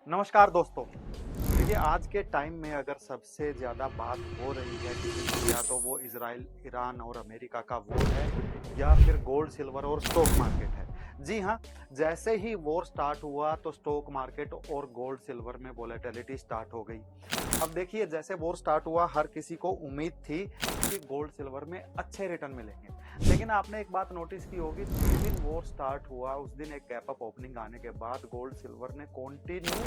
नमस्कार दोस्तों। देखिए आज के टाइम में अगर सबसे ज़्यादा बात हो रही है किसी की या तो वो इज़राइल, ईरान और अमेरिका का वॉर है या फिर गोल्ड, सिल्वर और स्टॉक मार्केट है। जी हाँ, जैसे ही वॉर स्टार्ट हुआ तो स्टॉक मार्केट और गोल्ड, सिल्वर में वोलेटिलिटी स्टार्ट हो गई। अब देखिए जैसे वॉर स्टार्ट हुआ हर किसी को उम्मीद थी कि गोल्ड, सिल्वर में अच्छे रिटर्न मिलेंगे। लेकिन आपने एक बात नोटिस की होगी, जिस दिन वॉर स्टार्ट हुआ उस दिन एक गैप अप ओपनिंग आने के बाद गोल्ड, सिल्वर ने कंटिन्यू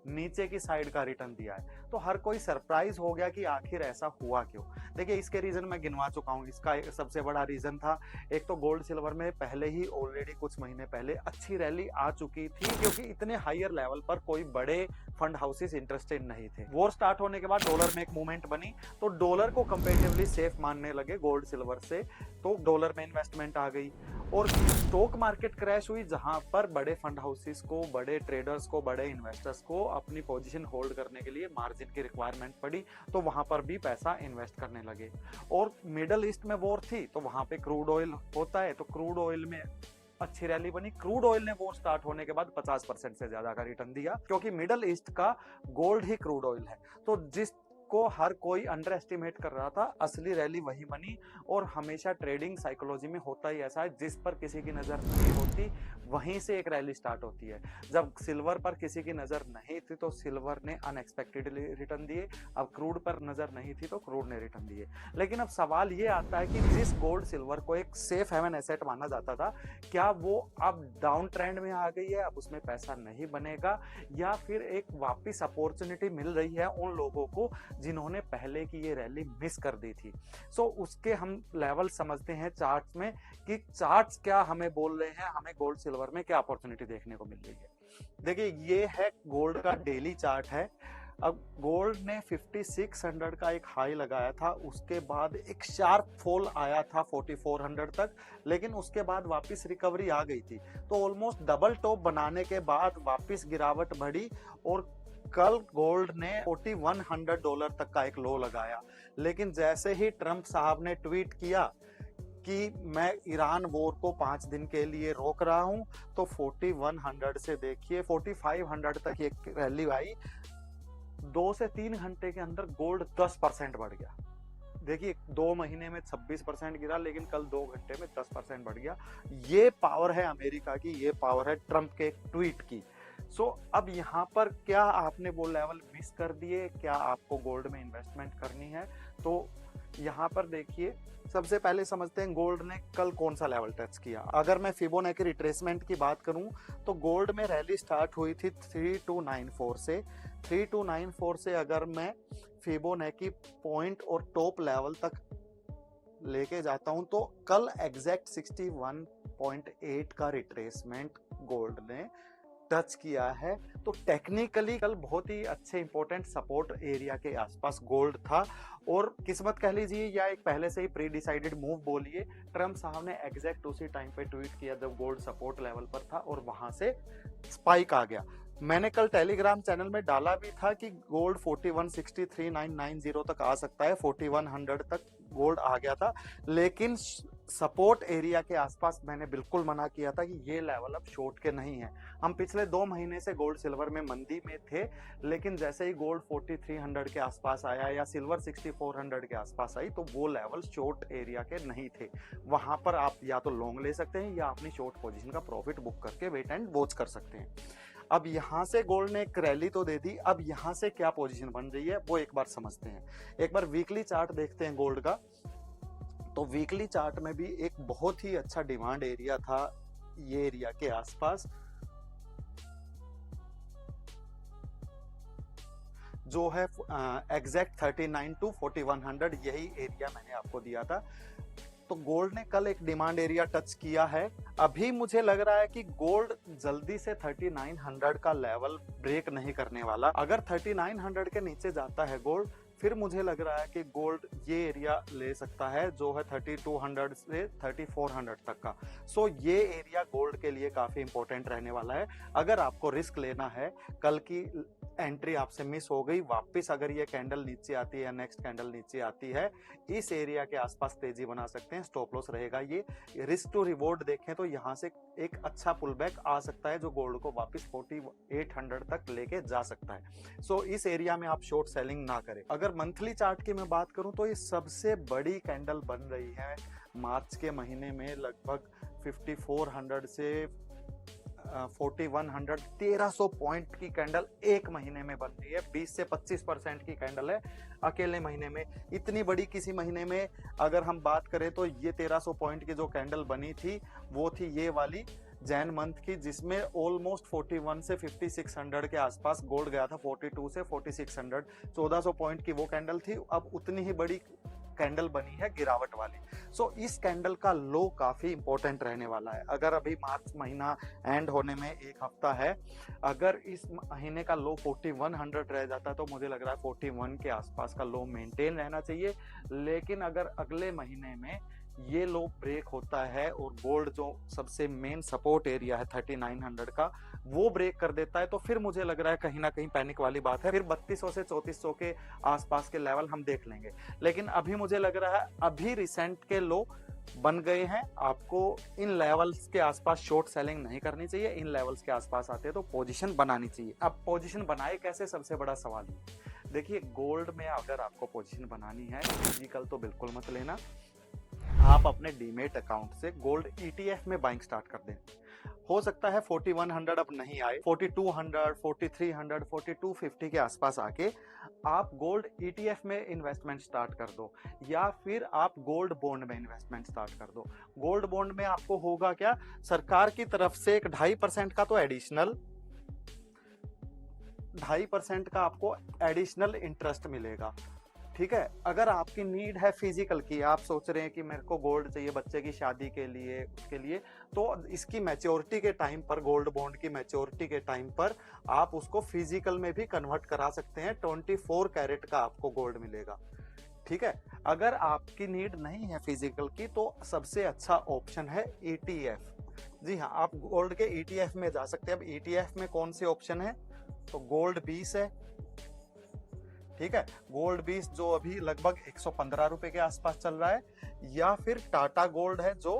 नीचे की साइड का रिटर्न दिया है। तो हर कोई सरप्राइज हो गया कि आखिर ऐसा हुआ क्यों। देखिए इसके रीजन मैं गिनवा चुका हूँ। इसका एक सबसे बड़ा रीजन था, एक तो गोल्ड, सिल्वर में पहले ही ऑलरेडी कुछ महीने पहले अच्छी रैली आ चुकी थी, क्योंकि इतने हायर लेवल पर कोई बड़े फंड हाउसेस इंटरेस्टेड नहीं थे। वॉर स्टार्ट होने के बाद डॉलर में एक मूवमेंट बनी, तो डॉलर को कंपेरेटिवली सेफ मानने लगे गोल्ड, सिल्वर से, तो डॉलर में इन्वेस्टमेंट आ गई। और स्टॉक मार्केट क्रैश हुई, जहां पर बड़े फंड हाउसेस को, बड़े ट्रेडर्स को, बड़े इन्वेस्टर्स को अपनी पोजीशन होल्ड करने के लिए मार्जिन की रिक्वायरमेंट पड़ी, तो वहां पर भी पैसा इन्वेस्ट करने लगे। और मिडल ईस्ट में वॉर थी, तो वहां पे क्रूड ऑयल होता है, तो क्रूड ऑयल में अच्छी रैली बनी। क्रूड ऑयल ने वॉर स्टार्ट होने के बाद 50% से ज्यादा का रिटर्न दिया, क्योंकि मिडल ईस्ट का गोल्ड ही क्रूड ऑयल है। तो जिस को हर कोई अंडर एस्टिमेट कर रहा था, असली रैली वही बनी। और हमेशा ट्रेडिंग साइकोलॉजी में होता ही ऐसा है, जिस पर किसी की नजर नहीं होती वहीं से एक रैली स्टार्ट होती है। जब सिल्वर पर किसी की नजर नहीं थी तो सिल्वर ने अनएक्सपेक्टेडली रिटर्न दिए, अब क्रूड पर नजर नहीं थी तो क्रूड ने रिटर्न दिए। लेकिन अब सवाल ये आता है कि जिस गोल्ड, सिल्वर को एक सेफ हेवन एसेट माना जाता था, क्या वो अब डाउन ट्रेंड में आ गई है, अब उसमें पैसा नहीं बनेगा, या फिर एक वापिस अपॉर्चुनिटी मिल रही है उन लोगों को जिन्होंने पहले की ये रैली मिस कर दी थी। उसके हम लेवल समझते हैं चार्ट्स में, कि चार्ट्स क्या हमें बोल रहे हैं, हमें गोल्ड, सिल्वर में क्या अपॉर्चुनिटी देखने को मिल रही है। देखिए ये है गोल्ड का डेली चार्ट है। अब गोल्ड ने 5600 का एक हाई लगाया था, उसके बाद एक शार्प फॉल आया था 4400 तक, लेकिन उसके बाद वापस रिकवरी आ गई थी। तो ऑलमोस्ट डबल टॉप बनाने के बाद वापस गिरावट बढ़ी, और कल गोल्ड ने $4100 तक का एक लो लगाया। लेकिन जैसे ही ट्रंप साहब ने ट्वीट किया कि मैं ईरान वॉर को 5 दिन के लिए रोक रहा हूं, तो 4100 से देखिए 4500 तक ये रैली आई। 2 से 3 घंटे के अंदर गोल्ड 10% बढ़ गया। देखिए 2 महीने में 26% गिरा, लेकिन कल 2 घंटे में 10% बढ़ गया। ये पावर है अमेरिका की, ये पावर है ट्रंप के ट्वीट की। अब यहाँ पर क्या आपने वो लेवल मिस कर दिए, क्या आपको गोल्ड में इन्वेस्टमेंट करनी है? तो यहाँ पर देखिए सबसे पहले समझते हैं गोल्ड ने कल कौन सा लेवल टच किया। अगर मैं फिबोनाची रिट्रेसमेंट की बात करूं तो गोल्ड में रैली स्टार्ट हुई थी 3294 से। 3294 से अगर मैं फिबोनाची पॉइंट और टॉप लेवल तक लेके जाता हूं तो कल एग्जैक्ट 61.8 का रिट्रेसमेंट गोल्ड ने टच किया है। तो टेक्निकली कल बहुत ही अच्छे इंपॉर्टेंट सपोर्ट एरिया के आसपास गोल्ड था, और किस्मत कह लीजिए या एक पहले से ही प्री डिसाइडेड मूव बोलिए, ट्रम्प साहब ने एग्जैक्ट उसी टाइम पे ट्वीट किया जब गोल्ड सपोर्ट लेवल पर था, और वहां से स्पाइक आ गया। मैंने कल टेलीग्राम चैनल में डाला भी था कि गोल्ड 4163,990 तक आ सकता है, 4100 तक गोल्ड आ गया था, लेकिन सपोर्ट एरिया के आसपास मैंने बिल्कुल मना किया था कि ये लेवल अब शॉर्ट के नहीं है। हम पिछले 2 महीने से गोल्ड, सिल्वर में मंदी में थे, लेकिन जैसे ही गोल्ड 4300 के आसपास आया या सिल्वर 6400 के आसपास आई, तो वो लेवल शॉर्ट एरिया के नहीं थे। वहां पर आप या तो लॉन्ग ले सकते हैं या अपनी शॉर्ट पोजीशन का प्रॉफिट बुक करके वेट एंड वॉच कर सकते हैं। अब यहां से गोल्ड ने एक रैली तो दे दी, अब यहां से क्या पोजीशन बन रही है वो एक बार समझते हैं। एक बार वीकली चार्ट देखते हैं गोल्ड का। तो वीकली चार्ट में भी एक बहुत ही अच्छा डिमांड एरिया था ये एरिया के आसपास, जो है एग्जैक्ट 39 to 4100, यही एरिया मैंने आपको दिया था। तो गोल्ड ने कल एक डिमांड एरिया टच किया है। अभी मुझे लग रहा है कि गोल्ड जल्दी से 3900 का लेवल ब्रेक नहीं करने वाला। अगर 3900 के नीचे जाता है गोल्ड, फिर मुझे लग रहा है कि गोल्ड ये एरिया ले सकता है जो है 3200 से 3400 तक का। सो ये एरिया गोल्ड के लिए काफी इंपॉर्टेंट रहने वाला है। अगर आपको रिस्क लेना है, कल की एंट्री आपसे मिस हो गई, वापस अगर ये कैंडल नीचे आती है या नेक्स्ट कैंडल नीचे आती है, इस एरिया के आसपास तेजी बना सकते हैं, स्टॉप लॉस रहेगा। ये रिस्क टू रिवॉर्ड देखें तो यहाँ से एक अच्छा पुल बैक आ सकता है जो गोल्ड को वापस 4800 तक लेके जा सकता है। सो इस एरिया में आप शॉर्ट सेलिंग ना करें। अगर मंथली चार्ट की मैं बात करूं तो ये सबसे बड़ी कैंडल बन रही है मार्च के महीने में, लगभग 5400 से 4100 1300 पॉइंट की कैंडल एक महीने में बन रही है। 20 से 25% की कैंडल है अकेले महीने में। इतनी बड़ी किसी महीने में अगर हम बात करें तो ये 1300 पॉइंट की जो कैंडल बनी थी वो थी ये वाली जैन मंथ की, जिसमें ऑलमोस्ट 41 से 5600 के आसपास गोल्ड गया था। 42 से 4600 1400 पॉइंट की वो कैंडल थी। अब उतनी ही बड़ी कैंडल बनी है गिरावट वाली। सो इस कैंडल का लो काफी इंपॉर्टेंट रहने वाला है। अगर अभी मार्च महीना एंड होने में एक हफ्ता है, अगर इस महीने का लो 4100 रह जाता है तो मुझे लग रहा है 41 के आसपास का लो मेंटेन रहना चाहिए। लेकिन अगर अगले महीने में ये लो ब्रेक होता है और गोल्ड जो सबसे मेन सपोर्ट एरिया है 3900 का वो ब्रेक कर देता है, तो फिर मुझे लग रहा है कहीं ना कहीं पैनिक वाली बात है। फिर 3200 से 3400 के आसपास के लेवल हम देख लेंगे। लेकिन अभी मुझे लग रहा है अभी रिसेंट के लो बन गए हैं, आपको इन लेवल्स के आसपास शॉर्ट सेलिंग नहीं करनी चाहिए। इन लेवल्स के आसपास आते हैं तो पोजीशन बनानी चाहिए। अब पोजीशन बनाए कैसे, सबसे बड़ा सवाल है। देखिए, गोल्ड में अगर आपको पोजीशन बनानी है, फिजिकल तो बिल्कुल मत लेना। आप अपने डीमेट अकाउंट से गोल्ड ETF में बाइंग स्टार्ट कर दें। हो सकता है 4100 अब नहीं आए, 4200, 4300, 4250 के आसपास आके आप गोल्ड ETF में इन्वेस्टमेंट स्टार्ट कर दो, या फिर आप गोल्ड बॉन्ड में इन्वेस्टमेंट स्टार्ट कर दो। गोल्ड बॉन्ड में आपको होगा क्या, सरकार की तरफ से एक 2.5% का तो एडिशनल 2.5% का आपको एडिशनल इंटरेस्ट मिलेगा। ठीक है, अगर आपकी नीड है फिजिकल की, आप सोच रहे हैं कि मेरे को गोल्ड चाहिए बच्चे की शादी के लिए, उसके लिए, तो इसकी मैच्योरिटी के टाइम पर, गोल्ड बॉन्ड की मैच्योरिटी के टाइम पर आप उसको फिजिकल में भी कन्वर्ट करा सकते हैं। 24 कैरेट का आपको गोल्ड मिलेगा। ठीक है, अगर आपकी नीड नहीं है फिजिकल की तो सबसे अच्छा ऑप्शन है ETF। जी हाँ, आप गोल्ड के ETF में जा सकते हैं। अब ETF में कौन से ऑप्शन है, तो गोल्ड 20 है। ठीक है, गोल्ड 20 जो अभी लगभग 115 रुपए के आसपास चल रहा है, या फिर टाटा गोल्ड है जो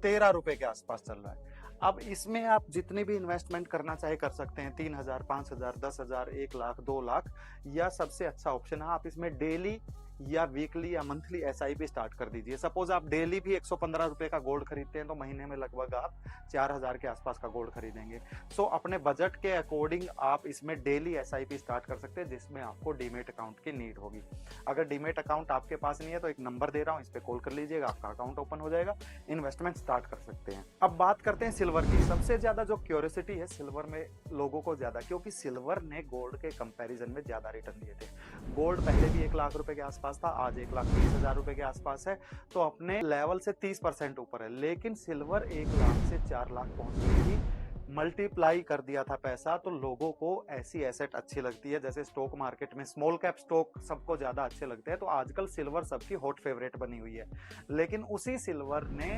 13 रुपए के आसपास चल रहा है। अब इसमें आप जितनी भी इन्वेस्टमेंट करना चाहे कर सकते हैं, 3000, 5000, 10,000, 1 लाख, 2 लाख, या सबसे अच्छा ऑप्शन है आप इसमें डेली या वीकली या मंथली SIP स्टार्ट कर दीजिए। सपोज आप डेली भी 115 रुपए का गोल्ड खरीदते हैं तो महीने में लगभग आप 4000 के आसपास का गोल्ड खरीदेंगे। सो अपने बजट के अकॉर्डिंग आप इसमें डेली SIP स्टार्ट कर सकते हैं, जिसमें आपको डीमेट अकाउंट की नीड होगी। अगर डीमेट अकाउंट आपके पास नहीं है तो एक नंबर दे रहा हूँ, इस पर कॉल कर लीजिएगा, आपका अकाउंट ओपन हो जाएगा, इन्वेस्टमेंट स्टार्ट कर सकते हैं। अब बात करते हैं सिल्वर की। सबसे ज्यादा जो क्यूरियोसिटी है सिल्वर में लोगों को ज्यादा, क्योंकि सिल्वर ने गोल्ड के कंपैरिजन में ज्यादा रिटर्न दिए थे। गोल्ड पहले भी 1 लाख रुपए के आसपास था, आज 1,20,000 रुपए के आसपास है, तो अपने लेवल से 30% ऊपर है। लेकिन सिल्वर 1 लाख से 4 लाख पहुंच गई थी, मल्टीप्लाई कर दिया था पैसा। तो लोगों को ऐसी एसेट अच्छी लगती है, जैसे स्टॉक मार्केट में स्मॉल कैप स्टॉक सबको ज्यादा अच्छे लगते हैं, तो आजकल सिल्वर सबकी हॉट फेवरेट बनी हुई है। लेकिन उसी सिल्वर ने,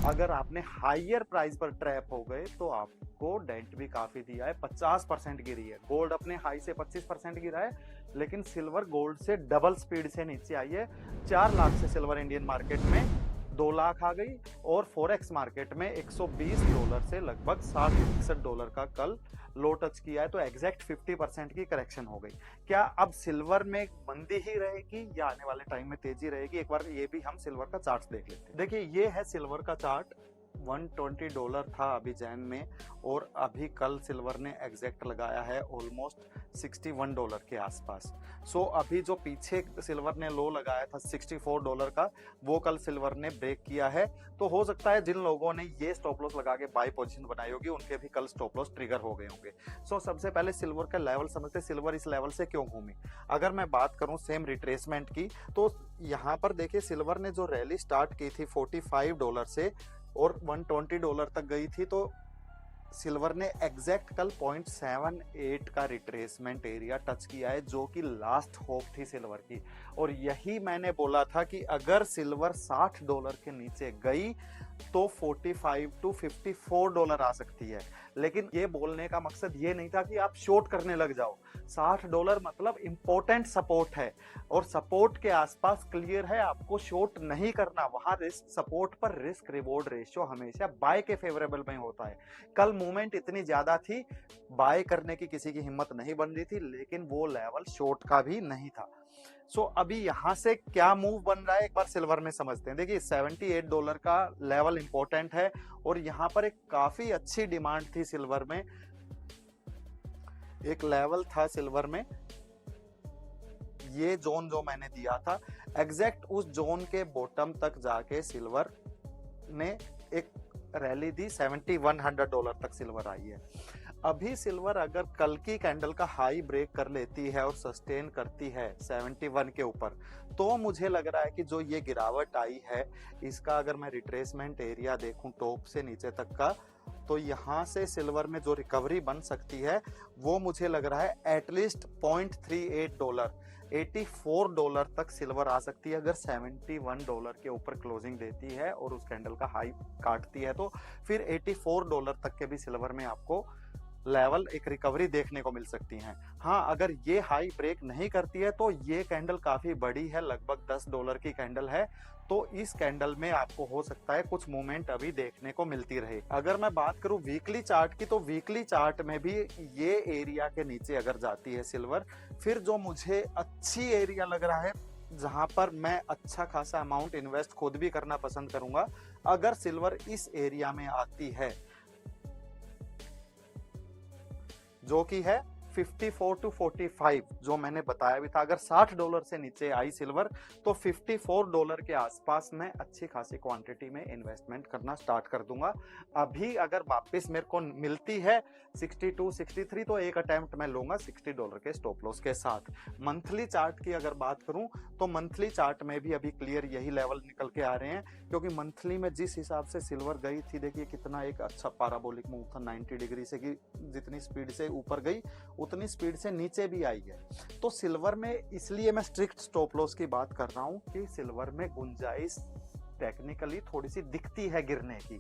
अगर आपने हायर प्राइस पर ट्रैप हो गए तो आपको डेंट भी काफी दिया है। 50% गिरी है। गोल्ड अपने हाई से 25% गिरा है, लेकिन सिल्वर गोल्ड से डबल स्पीड से नीचे आई है। 4 लाख से सिल्वर इंडियन मार्केट में 2 लाख आ गई, और फॉरेक्स मार्केट में $120 से लगभग $60-61 का कल लो टच किया है। तो एग्जैक्ट 50% की करेक्शन हो गई। क्या अब सिल्वर में मंदी ही रहेगी या आने वाले टाइम में तेजी रहेगी? एक बार ये भी हम सिल्वर का चार्ट देख लेते हैं। देखिए, ये है सिल्वर का चार्ट। $120 था अभी जैन में, और अभी कल सिल्वर ने एग्जैक्ट लगाया है ऑलमोस्ट $61 के आसपास। सो अभी जो पीछे सिल्वर ने लो लगाया था $64 का, वो कल सिल्वर ने ब्रेक किया है। तो हो सकता है जिन लोगों ने ये स्टॉप लॉस लगा के बाय पोजीशन बनाई होगी, उनके भी कल स्टॉप लॉस ट्रिगर हो गए होंगे। सो सबसे पहले सिल्वर का लेवल समझते, सिल्वर इस लेवल से क्यों घूमी। अगर मैं बात करूं सेम रिट्रेसमेंट की, तो यहाँ पर देखिए सिल्वर ने जो रैली स्टार्ट की थी $45 से और $120 तक गई थी, तो सिल्वर ने एग्जैक्ट कल 0.78 का रिट्रेसमेंट एरिया टच किया है, जो कि लास्ट होप थी सिल्वर की। और यही मैंने बोला था कि अगर सिल्वर $60 के नीचे गई तो 45 टू 54 डॉलर आ सकती है। लेकिन ये बोलने का मकसद ये नहीं था कि आप शॉर्ट करने लग जाओ। $60 मतलब इंपॉर्टेंट सपोर्ट है, और सपोर्ट के आसपास क्लियर है, आपको शॉर्ट नहीं करना। वहां रिस्क, सपोर्ट पर रिस्क रिवॉर्ड रेशियो हमेशा बाय के फेवरेबल में होता है। कल मूवमेंट इतनी ज्यादा थी, बाय करने की किसी की हिम्मत नहीं बन रही थी, लेकिन वो लेवल शॉर्ट का भी नहीं था। अभी यहां से क्या मूव बन रहा है एक बार सिल्वर में समझते हैं। देखिए $78 का लेवल इंपॉर्टेंट है, और यहां पर एक काफी अच्छी डिमांड थी सिल्वर में। एक लेवल था सिल्वर में, ये जोन जो मैंने दिया था, एग्जैक्ट उस जोन के बॉटम तक जाके सिल्वर ने एक रैली दी, $7100 तक सिल्वर आई है। अभी सिल्वर अगर कल की कैंडल का हाई ब्रेक कर लेती है और सस्टेन करती है 71 के ऊपर, तो मुझे लग रहा है कि जो ये गिरावट आई है, इसका अगर मैं रिट्रेसमेंट एरिया देखूं टॉप से नीचे तक का, तो यहाँ से सिल्वर में जो रिकवरी बन सकती है वो मुझे लग रहा है एटलीस्ट $0.38, $84 तक सिल्वर आ सकती है अगर $71 के ऊपर क्लोजिंग देती है और उस कैंडल का हाई काटती है। तो फिर $84 तक के भी सिल्वर में आपको लेवल एक रिकवरी देखने को मिल सकती है। हाँ, अगर ये हाई ब्रेक नहीं करती है तो ये कैंडल काफी बड़ी है, लगभग $10 की कैंडल है, तो इस कैंडल में आपको हो सकता है कुछ मूवमेंट अभी देखने को मिलती रहे। अगर मैं बात करूं वीकली चार्ट की, तो वीकली चार्ट में भी ये एरिया के नीचे अगर जाती है सिल्वर, फिर जो मुझे अच्छी एरिया लग रहा है जहां पर मैं अच्छा खासा अमाउंट इन्वेस्ट खुद भी करना पसंद करूंगा, अगर सिल्वर इस एरिया में आती है जो कि है 54 टू 45, जो मैंने बताया भी था, अगर $60 से नीचे आई सिल्वर तो $54 के आसपास मैं अच्छी खासी क्वांटिटी में इन्वेस्टमेंट करना स्टार्ट कर दूंगा। अभी अगर वापस मेरे को मिलती है 62, 63, तो एक अटेम्प्ट मैं लूंगा $60 के स्टॉप लॉस के साथ। मंथली चार्ट की अगर बात करूं तो मंथली चार्ट में भी अभी क्लियर यही लेवल निकल के आ रहे हैं, क्योंकि मंथली में जिस हिसाब से सिल्वर गई थी, देखिए कितना एक अच्छा पैराबोलिक मूव था 90 डिग्री से, कि जितनी स्पीड से ऊपर गई उतनी स्पीड से नीचे भी आई है। तो सिल्वर में इसलिए मैं स्ट्रिक्ट स्टॉप लॉस की बात कर रहा हूं कि सिल्वर में गुंजाइश टेक्निकली थोड़ी सी दिखती है गिरने की।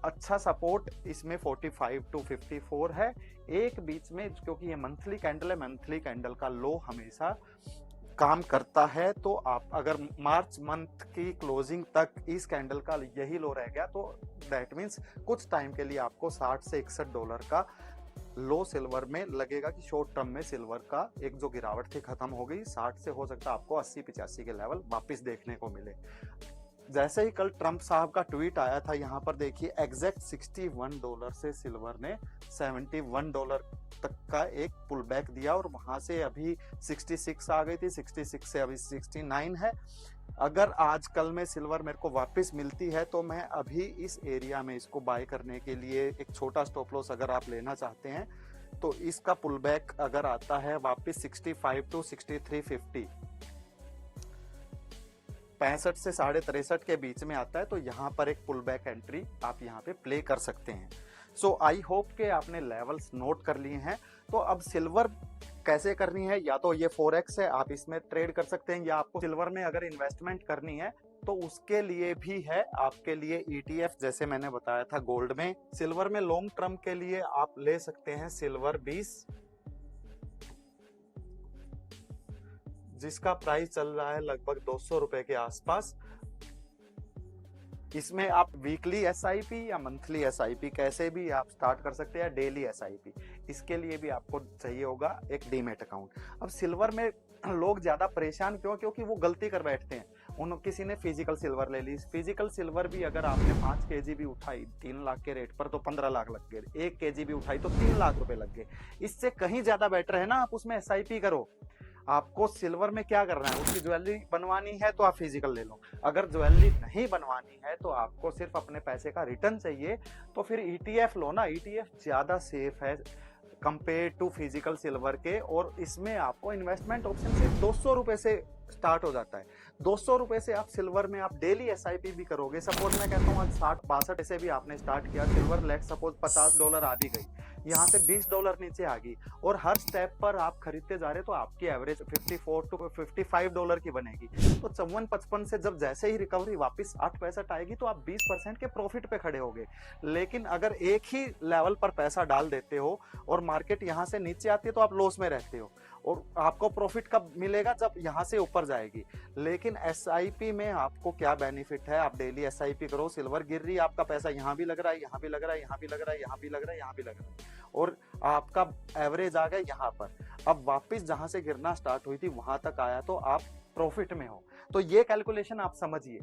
अच्छा सपोर्ट इसमें 45 टू 54 है एक बीच में, क्योंकि ये मंथली कैंडल है, मंथली कैंडल का लो हमेशा काम करता है। तो आप अगर मार्च मंथ की क्लोजिंग तक इस कैंडल का यही लो रह गया, तो दैट मीन्स कुछ टाइम के लिए आपको $60 से $61 का लो सिल्वर में लगेगा कि शॉर्ट टर्म में सिल्वर का एक जो गिरावट थी खत्म हो गई। 60 से हो सकता है आपको 80-85 के लेवल वापस देखने को मिले। जैसे ही कल ट्रंप साहब का ट्वीट आया था, यहाँ पर देखिए एग्जैक्ट $61 से सिल्वर ने $71 तक का एक पुल बैक दिया, और वहां से अभी 66 आ गई थी, 66 से अभी 69 है। अगर आज कल में सिल्वर मेरे को वापस मिलती है तो मैं अभी इस एरिया में इसको बाय करने के लिए एक छोटा स्टॉप लॉस अगर आप लेना चाहते हैं, तो इसका पुल बैक अगर आता है वापस 65 टू 63.50, 65 से 63.5 के बीच में आता है, तो यहाँ पर एक पुल बैक एंट्री आप यहाँ पे प्ले कर सकते हैं। सो आई होप के आपने लेवल्स नोट कर लिए हैं। तो अब सिल्वर कैसे करनी है, या तो ये फॉरेक्स है, आप इसमें ट्रेड कर सकते हैं, या आपको सिल्वर में अगर इन्वेस्टमेंट करनी है तो उसके लिए भी है आपके लिए ETF, जैसे मैंने बताया था गोल्ड में। सिल्वर में लॉन्ग टर्म के लिए आप ले सकते हैं सिल्वर 20, जिसका प्राइस चल रहा है लगभग $200 के आसपास। इसमें आप वीकली SIP या मंथली SIP कैसे भी आप स्टार्ट कर सकते हैं, या डेली SIP। इसके लिए भी आपको चाहिए होगा एक डीमेट अकाउंट। अब सिल्वर में लोग ज्यादा परेशान क्यों, क्योंकि वो गलती कर बैठते हैं। किसी ने फिजिकल सिल्वर ले ली, फिजिकल सिल्वर भी अगर आपने 5 kg भी उठाई 3 लाख के रेट पर तो 15 लाख लग गए, 1 kg भी उठाई तो 3 लाख रुपए लग गए। इससे कहीं ज्यादा बेटर है ना आप उसमें SIP करो। आपको सिल्वर में क्या करना है, उसकी ज्वेलरी बनवानी है तो आप फिजिकल ले लो, अगर ज्वेलरी नहीं बनवानी है तो आपको सिर्फ अपने पैसे का रिटर्न चाहिए, तो फिर ETF लो ना। ETF ज्यादा सेफ है, कंपेयर टू फिजिकल सिल्वर के। और इसमें आपको इन्वेस्टमेंट ऑप्शन सिर्फ 200 रुपए से स्टार्ट हो जाता है। 200 रुपए से आप सिल्वर में आप डेली एसआईपी भी करोगे। सपोज मैं कहता हूँ आज 60-62 से भी आपने स्टार्ट किया, सिल्वर लेट सपोज $50 आ भी गई, यहाँ से $20 नीचे आ गई, और हर स्टेप पर आप खरीदते जा रहे, तो आपकी एवरेज 54 टू $55 की बनेगी। तो 54-55 से जब जैसे ही रिकवरी वापस 8 आएगी तो आप 20% के प्रॉफिट पे खड़े होगे। लेकिन अगर एक ही लेवल पर पैसा डाल देते हो और मार्केट यहाँ से नीचे आती है तो आप लॉस में रहते हो, और आपको प्रॉफिट कब मिलेगा, जब यहाँ से ऊपर जाएगी। लेकिन एसआईपी में आपको क्या बेनिफिट है, आप डेली एसआईपी करो, सिल्वर गिर रही है, आपका पैसा यहाँ भी लग रहा है, यहाँ भी लग रहा है, यहाँ भी लग रहा है, यहाँ भी लग रहा है, यहाँ भी लग रहा है, और आपका एवरेज आ गया यहाँ पर। अब वापस जहां से गिरना स्टार्ट हुई थी वहां तक आया तो आप प्रॉफिट में हो। तो ये कैलकुलेशन आप समझिए।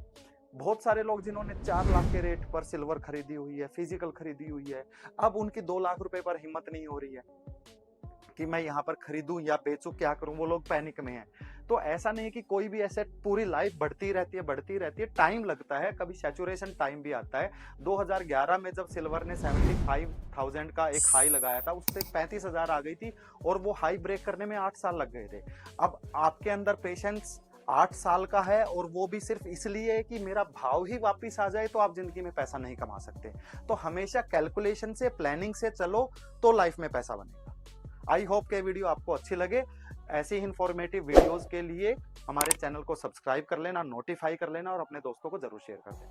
बहुत सारे लोग जिन्होंने 4 लाख के रेट पर सिल्वर खरीदी हुई है, फिजिकल खरीदी हुई है, अब उनकी 2 लाख रुपए पर हिम्मत नहीं हो रही है कि मैं यहाँ पर खरीदूं या बेचूं, क्या करूं, वो लोग पैनिक में हैं। तो ऐसा नहीं कि कोई भी एसेट पूरी लाइफ बढ़ती रहती है, टाइम लगता है, कभी सैचुरेशन टाइम भी आता है। 2011 में जब सिल्वर ने 75,000 का एक हाई लगाया था, उससे 35,000 आ गई थी, और वो हाई ब्रेक करने में 8 साल लग गए थे। अब आपके अंदर पेशेंस 8 साल का है, और वो भी सिर्फ इसलिए कि मेरा भाव ही वापस आ जाए, तो आप जिंदगी में पैसा नहीं कमा सकते। तो हमेशा कैलकुलेशन से, प्लानिंग से चलो, तो लाइफ में पैसा बनेगा। आई होप के वीडियो आपको अच्छी लगे। ऐसी ही इंफॉर्मेटिव वीडियोस के लिए हमारे चैनल को सब्सक्राइब कर लेना, नोटिफाई कर लेना, और अपने दोस्तों को जरूर शेयर कर देना।